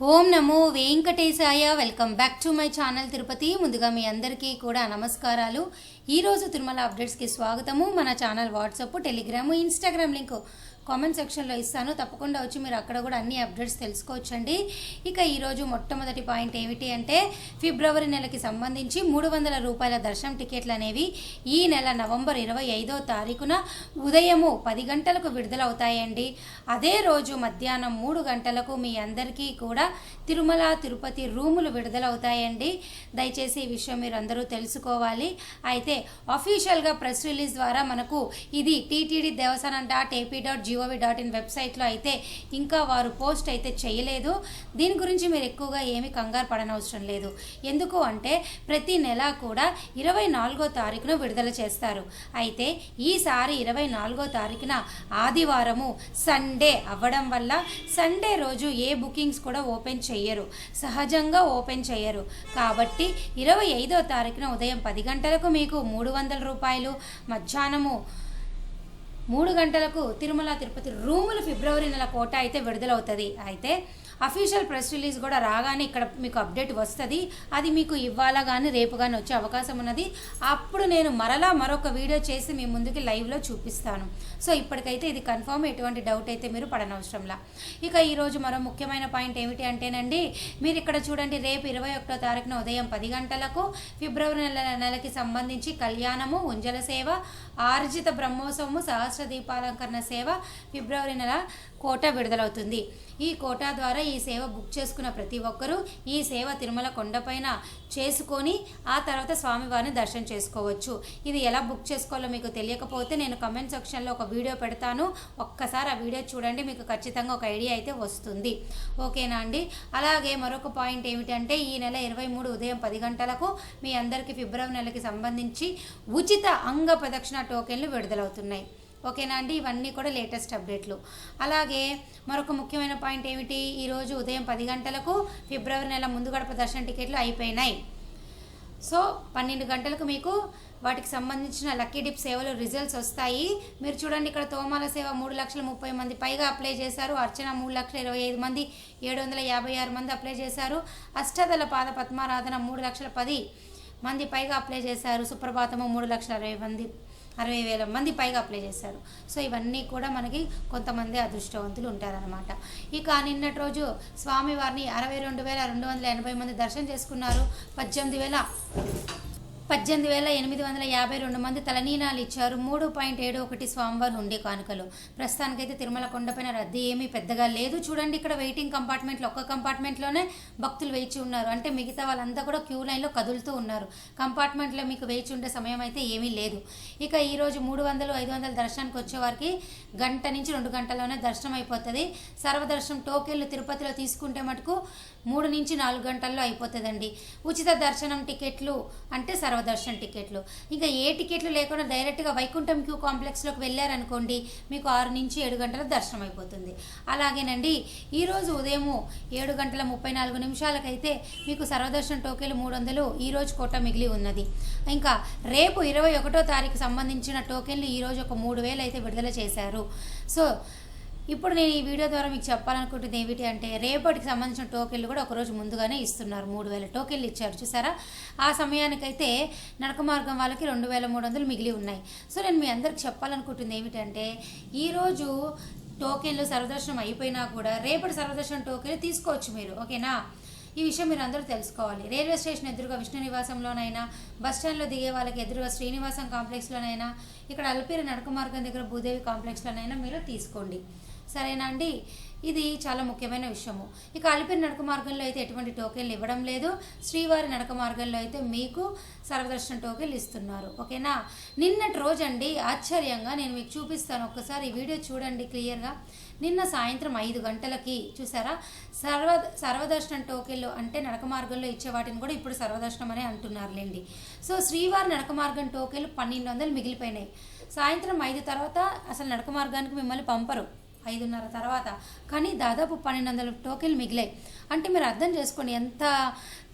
Om Namo Venkatesaya. Welcome back to my channel Tirupati. ముందుగా మీ అందరికీ కూడా నమస్కారాలు. ఈరోజు తిరుమల అప్డేట్స్కి స్వాగతము. మన channel WhatsApp, Telegram, Instagram link comment సెక్షన్లో ఇస్తాను. తప్పకుండా వచ్చి మీరు అక్కడ కూడా అన్ని అప్డేట్స్ తెలుసుకోవచ్చండి. ఇక ఈరోజు మొట్టమొదటి పాయింట్ ఏమిటి అంటే, ఫిబ్రవరి నెలకి సంబంధించి 300 రూపాయల దర్శనం టికెట్లు అనేవి ఈ నెల నవంబర్ 25వ తారీఖున ఉదయము 10 గంటలకు విడుదలవుతాయండి. అదే రోజు మధ్యాహ్నం 3 గంటలకు మీ అందరికీ కూడా తిరుమల తిరుపతి రూములు విడుదలవుతాయండి. దయచేసి ఈ విషయం మీరు అందరూ తెలుసుకోవాలి. అయితే అఫీషియల్గా ప్రెస్ రిలీజ్ ద్వారా మనకు ఇది టీటీడీ దేవస్థానం.ap.gov.in వెబ్సైట్లో అయితే ఇంకా వారు పోస్ట్ అయితే చేయలేదు. దీని గురించి మీరు ఎక్కువగా ఏమీ కంగారు పడనవసరం లేదు. ఎందుకు అంటే ప్రతి నెల కూడా 24వ తారీఖున విడుదల చేస్తారు. అయితే ఈసారి 24వ తారీఖున ఆదివారము సండే అవ్వడం వల్ల సండే రోజు ఏ బుకింగ్స్ కూడా ఓపెన్ చేయరు, సహజంగా ఓపెన్ చేయరు. కాబట్టి 25వ తారీఖున ఉదయం 10 గంటలకు మీకు 300 రూపాయలు, మధ్యాహ్నము 3 గంటలకు తిరుమల తిరుపతి రూములు ఫిబ్రవరి నెల కోట అయితే విడుదలవుతుంది. అయితే అఫీషియల్ ప్రెస్ రిలీజ్ కూడా రాగానే ఇక్కడ మీకు అప్డేట్ వస్తుంది. అది మీకు ఇవాళ కానీ రేపు కానీ వచ్చే అవకాశం ఉన్నది. అప్పుడు నేను మరొక వీడియో చేసి మీ ముందుకి లైవ్లో చూపిస్తాను. సో ఇప్పటికైతే ఇది కన్ఫర్మ్, ఎటువంటి డౌట్ అయితే మీరు పడనవసరంలా. ఇక ఈరోజు మరో ముఖ్యమైన పాయింట్ ఏమిటి అంటేనండి, మీరు ఇక్కడ చూడండి, రేపు 21వ తారీఖున ఉదయం 10 గంటలకు ఫిబ్రవరి నెలకి సంబంధించి కళ్యాణము, ఉంజల సేవ, ఆర్జిత బ్రహ్మోత్సవము, సహస్ర దీపాలంకరణ సేవ ఫిబ్రవరి నెల కోట విడుదలవుతుంది. ఈ కోటా ద్వారా ఈ సేవ బుక్ చేసుకున్న ప్రతి ఒక్కరూ ఈ సేవ తిరుమల కొండపైన చేసుకొని ఆ తర్వాత స్వామివారిని దర్శనం చేసుకోవచ్చు. ఇది ఎలా బుక్ చేసుకోవాలో మీకు తెలియకపోతే నేను కమెంట్ సెక్షన్లో ఒక వీడియో పెడతాను. ఒక్కసారి ఆ వీడియో చూడండి, మీకు ఖచ్చితంగా ఒక ఐడియా అయితే వస్తుంది. ఓకేనా అండి. అలాగే మరొక పాయింట్ ఏమిటంటే, ఈ నెల 23 ఉదయం 10 గంటలకు మీ అందరికీ ఫిబ్రవరి నెలకి సంబంధించి ఉచిత అంగ ప్రదక్షిణ టోకెన్లు విడుదలవుతున్నాయి. ఓకేనా అండి. ఇవన్నీ కూడా లేటెస్ట్ అప్డేట్లు. అలాగే మరొక ముఖ్యమైన పాయింట్ ఏమిటి, ఈరోజు ఉదయం 10 గంటలకు ఫిబ్రవరి నెల ముందు గడప దర్శన టికెట్లు అయిపోయినాయి. సో 12 గంటలకు మీకు వాటికి సంబంధించిన లక్కీ డిప్ సేవలు రిజల్ట్స్ వస్తాయి. మీరు చూడండి, ఇక్కడ తోమాల సేవ 3,30,000 మంది పైగా అప్లై చేశారు. అర్చన 3,25,000 మంది, 756 మంది అప్లై చేశారు. అష్టదళ పాద పద్మారాధన 3,10,000 మంది పైగా అప్లై చేశారు. సుప్రభాతము 3,60,000 మంది పైగా అప్లై చేశారు. సో ఇవన్నీ కూడా మనకి కొంతమంది అదృష్టవంతులు ఉంటారనమాట. ఇక నిన్నటి రోజు స్వామివారిని 62,280 మంది దర్శనం చేసుకున్నారు. 18,852 మంది తలనీనాలు ఇచ్చారు. 3.71 స్వామివారి ఉండే కానుకలు. ప్రస్తుతానికైతే తిరుమల కొండపైన రద్దీ ఏమీ పెద్దగా లేదు. చూడండి, ఇక్కడ వెయిటింగ్ కంపార్ట్మెంట్లో ఒక్క కంపార్ట్మెంట్లోనే భక్తులు వేచి ఉన్నారు. అంటే మిగతా వాళ్ళంతా కూడా క్యూ లైన్లో కదులుతూ ఉన్నారు. కంపార్ట్మెంట్లో మీకు వేచి ఉండే సమయం అయితే ఏమీ లేదు. ఇక ఈరోజు 300, 500 దర్శనానికి వచ్చేవారికి గంట నుంచి 2 గంటల్లోనే దర్శనం అయిపోతుంది. సర్వదర్శనం టోకెన్లు తిరుపతిలో తీసుకుంటే మటుకు 3 నుంచి 4 గంటల్లో అయిపోతుందండి. ఉచిత దర్శనం టికెట్లు అంటే సర్వదర్శనం టికెట్లు. ఇంకా ఏ టికెట్లు లేకుండా డైరెక్ట్గా వైకుంఠం క్యూ కాంప్లెక్స్లోకి వెళ్ళారనుకోండి, మీకు 6 నుంచి 7 గంటల దర్శనం అయిపోతుంది. అలాగేనండి, ఈరోజు ఉదయం 7:34 మీకు సర్వదర్శనం టోకెన్లు 300 ఈరోజు కోట మిగిలి ఉన్నది. ఇంకా రేపు 21వ తారీఖు సంబంధించిన టోకెన్లు ఈరోజు ఒక 3,000 అయితే విడుదల చేశారు. సో ఇప్పుడు నేను ఈ వీడియో ద్వారా మీకు చెప్పాలనుకుంటుంది ఏమిటి అంటే, రేపటికి సంబంధించిన టోకెన్లు కూడా ఒకరోజు ముందుగానే ఇస్తున్నారు. 3,000 టోకెన్లు ఇచ్చారు చూసారా. ఆ సమయానికైతే నడక మార్గం వాళ్ళకి 2,300 మిగిలి ఉన్నాయి. సో నేను మీ అందరికి చెప్పాలనుకుంటుంది ఏమిటంటే, ఈరోజు టోకెన్లు సర్వదర్శనం అయిపోయినా కూడా రేపటి సర్వదర్శనం టోకెన్లు తీసుకోవచ్చు మీరు. ఓకేనా. ఈ విషయం మీరు అందరూ తెలుసుకోవాలి. రైల్వే స్టేషన్ ఎదురుగా విష్ణు నివాసంలోనైనా, బస్టాండ్లో దిగే వాళ్ళకి ఎదురుగా శ్రీనివాసం కాంప్లెక్స్లోనైనా, ఇక్కడ అల్పిరి నడక మార్గం దగ్గర భూదేవి కాంప్లెక్స్లోనైనా మీరు తీసుకోండి. సరేనా అండి. ఇది చాలా ముఖ్యమైన విషయము. ఇక అలిపిరి నడక మార్గంలో అయితే ఎటువంటి టోకెన్లు ఇవ్వడం లేదు. శ్రీవారి నడక మార్గంలో అయితే మీకు సర్వదర్శన టోకెన్లు ఇస్తున్నారు. ఓకేనా. నిన్నటి రోజు అండి ఆశ్చర్యంగా నేను మీకు చూపిస్తాను. ఒక్కసారి ఈ వీడియో చూడండి క్లియర్గా. నిన్న సాయంత్రం 5 గంటలకి చూసారా, సర్వదర్శనం టోకెన్లు అంటే నడక మార్గంలో ఇచ్చే వాటిని కూడా ఇప్పుడు సర్వదర్శనం అనే అంటున్నారులేండి. సో శ్రీవారి నడక మార్గం టోకెన్లు 1,200 మిగిలిపోయినాయి. సాయంత్రం 5 తర్వాత అసలు నడక మార్గానికి మిమ్మల్ని పంపరు, 5:30 తర్వాత. కానీ దాదాపు 1,200 టోకెన్లు మిగిలాయి. అంటే మీరు అర్థం చేసుకోండి ఎంత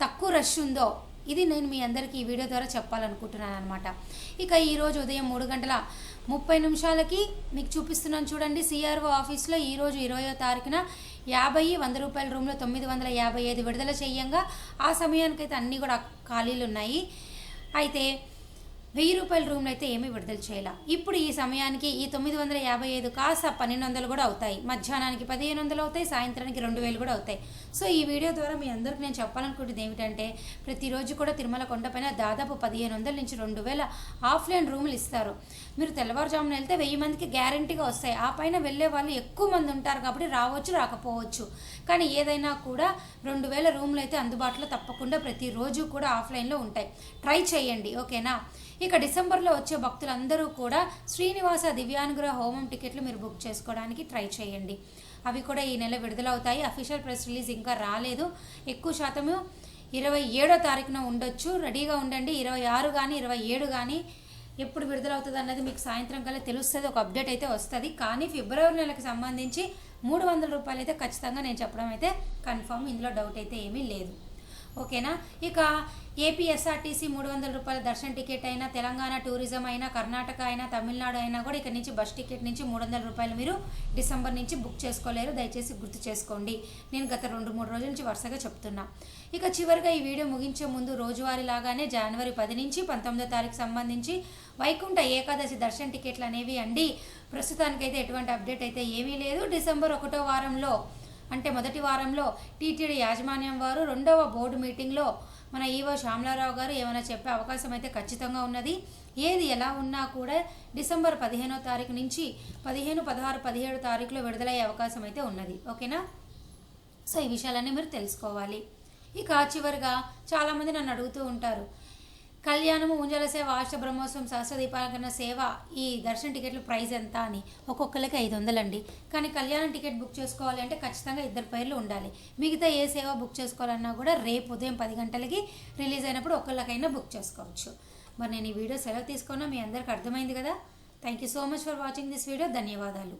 తక్కువ రష్ ఉందో. ఇది నేను మీ అందరికీ ఈ వీడియో ద్వారా చెప్పాలనుకుంటున్నాను అనమాట. ఇక ఈరోజు ఉదయం 3:30 మీకు చూపిస్తున్నాను చూడండి. సిఆర్ఓ ఆఫీస్లో ఈరోజు 20వ తారీఖున 50-100 రూపాయల రూమ్లో 955 విడుదల చేయంగా ఆ సమయానికైతే అన్నీ కూడా ఖాళీలు ఉన్నాయి. అయితే 1000 రూపాయల రూమ్లో అయితే ఏమీ విడుదల చేయాల. ఇప్పుడు ఈ సమయానికి ఈ 955 కాస్త 1200 కూడా అవుతాయి, మధ్యాహ్నానికి 1500 అవుతాయి, సాయంత్రానికి 2000 కూడా అవుతాయి. సో ఈ వీడియో ద్వారా మీ అందరికి నేను చెప్పాలనుకుంటుంది ఏమిటంటే, ప్రతిరోజు కూడా తిరుమల కొండపైన దాదాపు 1500 నుంచి 2000 ఆఫ్లైన్ రూములు ఇస్తారు. మీరు తెల్లవారుజామున వెళ్తే 1000 మందికి గ్యారంటీగా వస్తాయి. ఆ పైన వెళ్ళే వాళ్ళు ఎక్కువ మంది ఉంటారు కాబట్టి రావచ్చు రాకపోవచ్చు, కానీ ఏదైనా కూడా 2000 రూములు అయితే అందుబాటులో తప్పకుండా ప్రతిరోజు కూడా ఆఫ్లైన్లో ఉంటాయి. ట్రై చేయండి, ఓకేనా. ఇక డిసెంబర్లో వచ్చే భక్తులందరూ కూడా శ్రీనివాస దివ్యానుగ్రహ హోమం టికెట్లు మీరు బుక్ చేసుకోవడానికి ట్రై చేయండి. అవి కూడా ఈ నెల విడుదలవుతాయి. అఫీషియల్ ప్రెస్ రిలీజ్ ఇంకా రాలేదు. ఎక్కువ శాతము 27వ తారీఖున ఉండొచ్చు, రెడీగా ఉండండి. 26 కానీ 27 కానీ ఎప్పుడు విడుదలవుతుంది అన్నది మీకు సాయంత్రం కల్లా తెలుస్తుంది, ఒక అప్డేట్ అయితే వస్తుంది. కానీ ఫిబ్రవరి నెలకు సంబంధించి 300 రూపాయలు అయితే ఖచ్చితంగా నేను చెప్పడం అయితే కన్ఫర్మ్, ఇందులో డౌట్ అయితే ఏమీ లేదు, ఓకేనా. ఇక ఏపీఎస్ఆర్టీసీ 300 రూపాయల దర్శన టికెట్ అయినా, తెలంగాణ టూరిజం అయినా, కర్ణాటక అయినా, తమిళనాడు అయినా కూడా ఇక్కడ నుంచి బస్ టికెట్ నుంచి 300 రూపాయలు మీరు డిసెంబర్ నుంచి బుక్ చేసుకోలేరు, దయచేసి గుర్తు చేసుకోండి. నేను గత 2-3 రోజుల నుంచి వరుసగా చెప్తున్నా. ఇక చివరిగా ఈ వీడియో ముగించే ముందు రోజువారీ లాగానే జనవరి 10 నుంచి 19వ తారీఖు సంబంధించి వైకుంఠ ఏకాదశి దర్శన టికెట్లు అనేవి అండి. ప్రస్తుతానికైతే ఎటువంటి అప్డేట్ అయితే ఏమీ లేదు. డిసెంబర్ 1వ వారంలో అంటే మొదటి వారంలో టీటీడీ యాజమాన్యం వారు 2వ బోర్డు మీటింగ్లో మన ఈవో శ్యామలారావు గారు ఏమైనా చెప్పే అవకాశం అయితే ఖచ్చితంగా ఉన్నది. ఏది ఎలా ఉన్నా కూడా డిసెంబర్ 15వ తారీఖు నుంచి 15, 16, 17 తారీఖులో విడుదలయ్యే అవకాశం అయితే ఉన్నది, ఓకేనా. సో ఈ విషయాలన్నీ మీరు తెలుసుకోవాలి. ఇక చివరిగా చాలామంది నన్ను అడుగుతూ ఉంటారు, కళ్యాణము, ఊంజల సేవ, ఆష్ట బ్రహ్మోత్సవం, సహస్ర దీపాలంకరణ సేవ, ఈ దర్శన టికెట్లు ప్రైస్ ఎంత అని. ఒక్కొక్కరికి 500 అండి. కానీ కళ్యాణం టికెట్ బుక్ చేసుకోవాలి అంటే ఖచ్చితంగా 2 పేర్లు ఉండాలి. మిగతా ఏ సేవ బుక్ చేసుకోవాలన్నా కూడా రేపు ఉదయం 10 గంటలకి రిలీజ్ అయినప్పుడు ఒక్కళ్ళకైనా బుక్ చేసుకోవచ్చు. మరి నేను ఈ వీడియో సెలవు తీసుకున్నా, మీ అందరికి అర్థమైంది కదా. Thank you so much for watching this video. ధన్యవాదాలు.